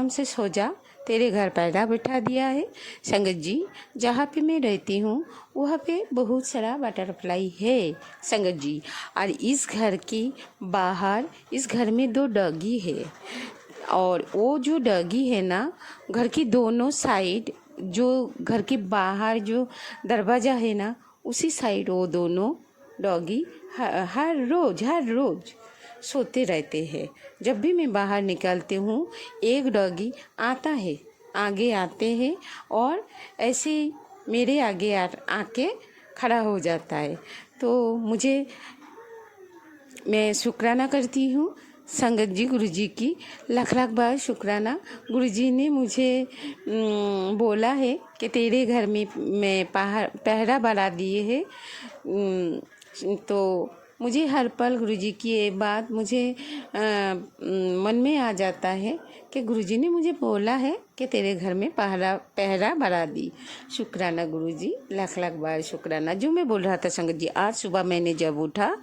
से सो जा, तेरे घर पैदा बैठा दिया है। संगत जी जहाँ पे मैं रहती हूँ वहाँ पे बहुत सारा बटरफ्लाई है संगत जी। और इस घर की बाहर इस घर में 2 डॉगी है और वो जो डॉगी है ना घर की दोनों साइड जो घर के बाहर जो दरवाज़ा है ना उसी साइड वो दोनों डॉगी हर रोज़ सोते रहते हैं। जब भी मैं बाहर निकलती हूँ एक डॉगी आता है, आगे आते हैं और ऐसे मेरे आगे आके खड़ा हो जाता है। तो मैं शुक्राना करती हूँ संगत जी गुरुजी की, लाख लाख बार शुक्राना। गुरुजी ने मुझे बोला है कि तेरे घर में मैं पहरा बढ़ा दिए है। तो मुझे हर पल गुरुजी की ये बात मुझे मन में आ जाता है कि गुरुजी ने मुझे बोला है कि तेरे घर में पहरा बढ़ा दी। शुक्राना गुरुजी, लाख लाख बार शुक्राना। जो मैं बोल रहा था संगत जी, आज सुबह मैंने जब उठा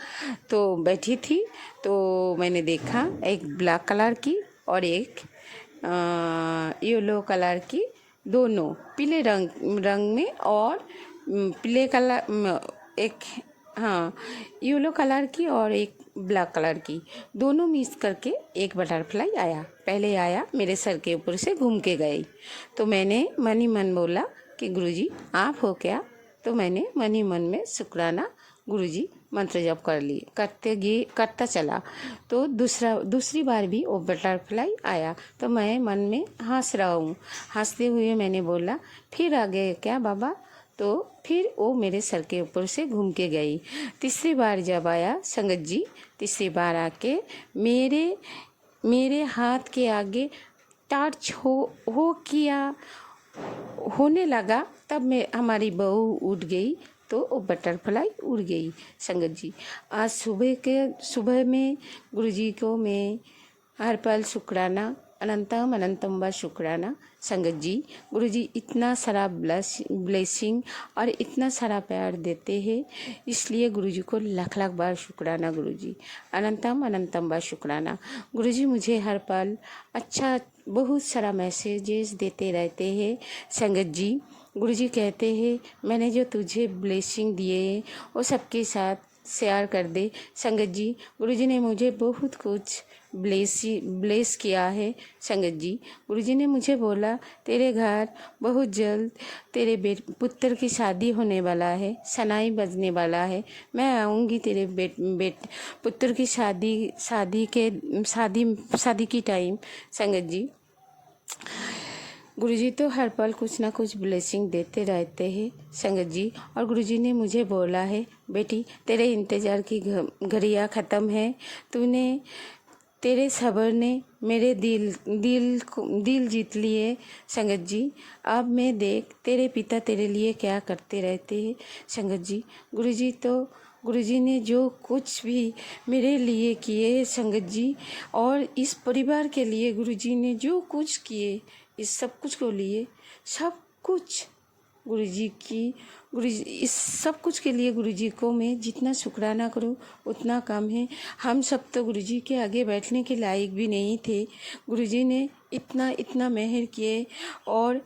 तो बैठी थी तो मैंने देखा एक ब्लैक कलर की और एक येलो कलर की, दोनों पीले रंग में और पीले कलर एक, हाँ, येलो कलर की और एक ब्लैक कलर की, दोनों मिक्स करके एक बटरफ्लाई आया। पहले आया मेरे सर के ऊपर से घूम के गई, तो मैंने मन ही मन बोला कि गुरुजी आप हो क्या। तो मैंने मन ही मन में शुक्राना गुरुजी मंत्र जप कर लिए, करता चला। तो दूसरी बार भी वो बटरफ्लाई आया, तो मैं मन में हंस रहा हूँ। हंसते हुए मैंने बोला फिर आ गए क्या बाबा। तो फिर वो मेरे सर के ऊपर से घूम के गई। तीसरी बार जब आया संगत जी, तीसरी बार आके मेरे हाथ के आगे टच होने लगा, तब मैं हमारी बहू उठ गई, तो वो बटरफ्लाई उड़ गई। संगत जी, आज सुबह में गुरुजी को मैं हर पल शुक्राना, अनंतम अनंतम बार शुक्राना। संगत जी, गुरुजी इतना सारा ब्लेसिंग और इतना सारा प्यार देते हैं, इसलिए गुरुजी को लाख लाख बार शुक्राना। गुरुजी अनंतम अनंतम बार शुक्राना। गुरुजी मुझे हर पल अच्छा बहुत सारा मैसेजेस देते रहते हैं। संगत जी, गुरुजी कहते हैं मैंने जो तुझे ब्लेसिंग दिए वो सबके साथ शेयर कर दे। संगत जी, गुरुजी ने मुझे बहुत कुछ ब्लेस किया है। संगत जी, गुरुजी ने मुझे बोला तेरे घर बहुत जल्द तेरे पुत्र की शादी होने वाला है, सनाई बजने वाला है। मैं आऊँगी तेरे पुत्र की शादी की टाइम। संगत जी, गुरुजी तो हर पल कुछ ना कुछ ब्लेसिंग देते रहते हैं। संगत जी, और गुरुजी ने मुझे बोला है बेटी तेरे इंतज़ार की घड़ियाँ ख़त्म है। तेरे सब्र ने मेरे दिल जीत लिए। संगत जी, अब मैं देख तेरे पिता तेरे लिए क्या करते रहते हैं। संगत जी, गुरुजी ने जो कुछ भी मेरे लिए किए संगत जी, और इस परिवार के लिए गुरुजी ने जो कुछ किए, इस सब कुछ को लिए सब कुछ इस सब कुछ के लिए गुरुजी को मैं जितना शुक्राना करूं उतना कम है। हम सब तो गुरुजी के आगे बैठने के लायक भी नहीं थे। गुरुजी ने इतना मेहर किए और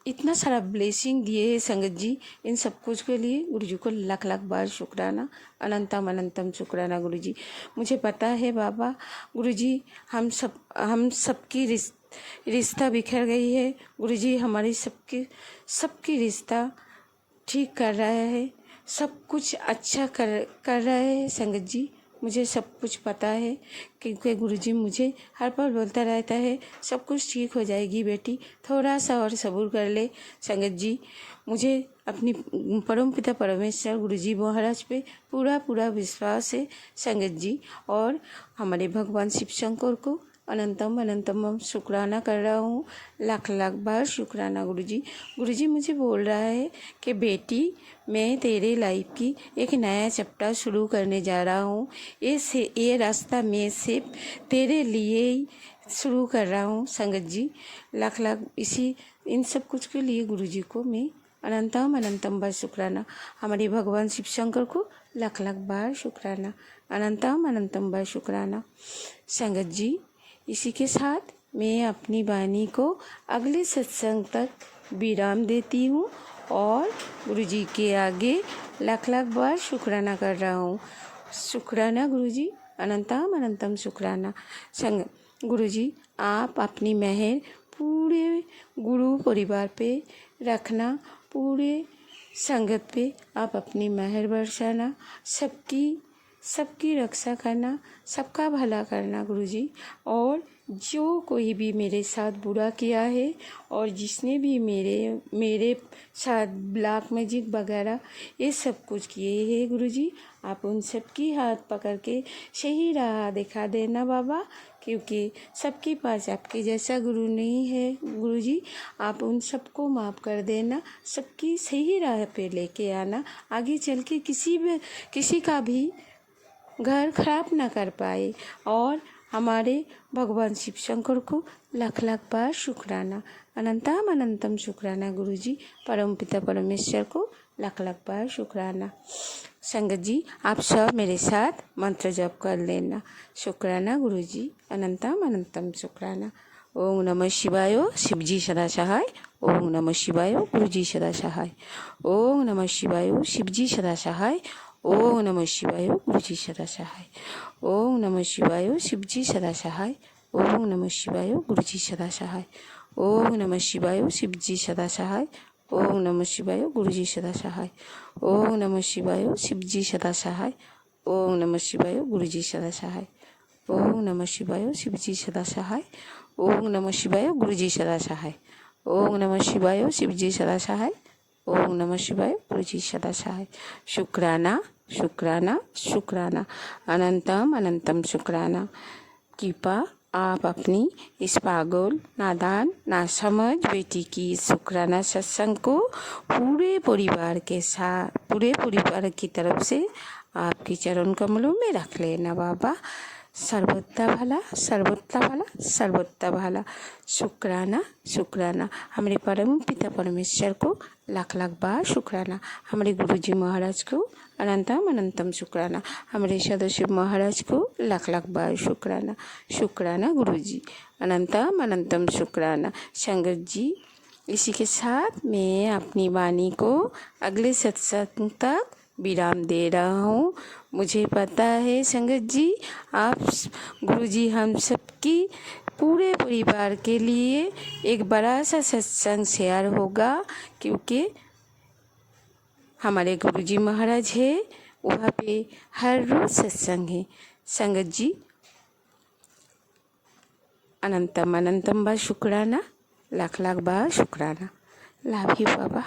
इतना सारा ब्लेसिंग दिए संगत जी। इन सब कुछ के लिए गुरुजी को लाख लाख बार शुक्राना, अनंतम अनंतम शुक्राना। गुरुजी, मुझे पता है बाबा, गुरुजी हम सबकी रिश्ता बिखर गई है। गुरुजी हमारी सबकी रिश्ता ठीक कर रहा है, सब कुछ अच्छा कर रहा है। संगत जी, मुझे सब कुछ पता है, क्योंकि गुरुजी मुझे हर पल बोलता रहता है सब कुछ ठीक हो जाएगी बेटी, थोड़ा सा और सब्र कर ले। संगत जी, मुझे अपनी परमपिता परमेश्वर गुरुजी महाराज पे पूरा विश्वास है। संगत जी, और हमारे भगवान शिव शंकर को अनंतम अनंतम शुक्राना कर रहा हूँ, लाख लाख बार शुक्राना। गुरुजी मुझे बोल रहा है कि बेटी मैं तेरे लाइफ की एक नया चैप्टर शुरू करने जा रहा हूँ। ये रास्ता मैं सिर्फ तेरे लिए ही शुरू कर रहा हूँ। संगत जी, लाख लाख इन सब कुछ के लिए गुरुजी को मैं अनंतम बार शुक्राना। हमारे भगवान शिव शंकर को लाख लाख बार शुक्राना, अनंतम बार शुक्राना। संगत जी, इसी के साथ मैं अपनी वाणी को अगले सत्संग तक विराम देती हूँ और गुरुजी के आगे लाख लाख बार शुक्राना कर रहा हूँ। शुक्राना गुरुजी, अनंतम शुक्राना। गुरुजी, आप अपनी मेहर पूरे गुरु परिवार पे रखना, पूरे संगत पे आप अपनी मेहर बरसाना, सबकी रक्षा करना, सबका भला करना गुरुजी। और जो कोई भी मेरे साथ बुरा किया है और जिसने भी मेरे साथ ब्लैक मैजिक वगैरह ये सब कुछ किए हैं गुरुजी, आप उन सब की हाथ पकड़ के सही राह दिखा देना बाबा, क्योंकि सबके पास आपके जैसा गुरु नहीं है। गुरुजी, आप उन सबको माफ़ कर देना, सबकी सही राह पे लेके आना, आगे चल के किसी का भी घर खराब ना कर पाए। और हमारे भगवान शिव शंकर को लाख लाख बार शुक्राना, अनंतम अनंतम शुक्राना। गुरुजी, परम पिता परमेश्वर को लाख लाख बार शुक्राना। संगत जी, आप सब मेरे साथ मंत्र जप कर लेना। शुक्राना गुरुजी, अनंतम अनंतम शुक्राना। ओम नमः शिवाय, शिवजी सदा सहाय। ओम नमः शिवाय, गुरुजी सदा सहाय। ओम नमः शिवाय, शिवजी सदा सहाय। ओम नमः शिवाय, गुरुजी सदा सहाय। ओम नमः शिवाय, शिवजी सदा सहाय। ओम नमः शिवाय, गुरुजी सदा सहाय। ओम नमः शिवाय, शिवजी सदा सहाय। ओम नमः शिवाय, गुरुजी सदा सहाय। ओम नमः शिवाय, शिवजी सदा सहाय। ओम नमः शिवाय, गुरुजी सदा सहाय। ओम नमः शिवाय, शिवजी सदा सहाय। ओम नमः शिवाय, गुरुजी सदा सहाय। ओम नमः शिवाय, शिवजी सदा सहाय। ओम नमः शिवाय, गुरुजी सदा सहाय। शुक्राना शुक्राना शुक्राना, अनंतम अनंतम शुक्राना। कृपा आप अपनी इस पागल, नादान, नासमझ बेटी की शुक्राना सत्संग को पूरे परिवार की तरफ से आपके चरण कमलों में रख लेना बाबा। सर्वोत्ता भला, सर्वोत्ता भला, सर्वोत्ता भला। शुक्राना शुक्राना। हमारे परम पिता परमेश्वर को लाख लाख बार शुक्राना। हमारे गुरुजी महाराज को अनंतम अनंतम शुक्राना। हमारे सदाशिव महाराज को लाख लाख बार शुक्राना। शुक्राना गुरुजी, अनंतम अनंतम शुक्राना। संगत जी, इसी के साथ मैं अपनी वाणी को अगले सत्संग तक विराम दे रहा हूँ। मुझे पता है संगत जी, आप गुरुजी हम सबकी पूरे परिवार के लिए एक बड़ा सा सत्संग शेयर होगा, क्योंकि हमारे गुरुजी महाराज है वहाँ पे हर रोज सत्संग है। संगत जी, अनंतम अनंतम बार शुक्राना, लाख लाख बार शुक्राना। Love you Baba.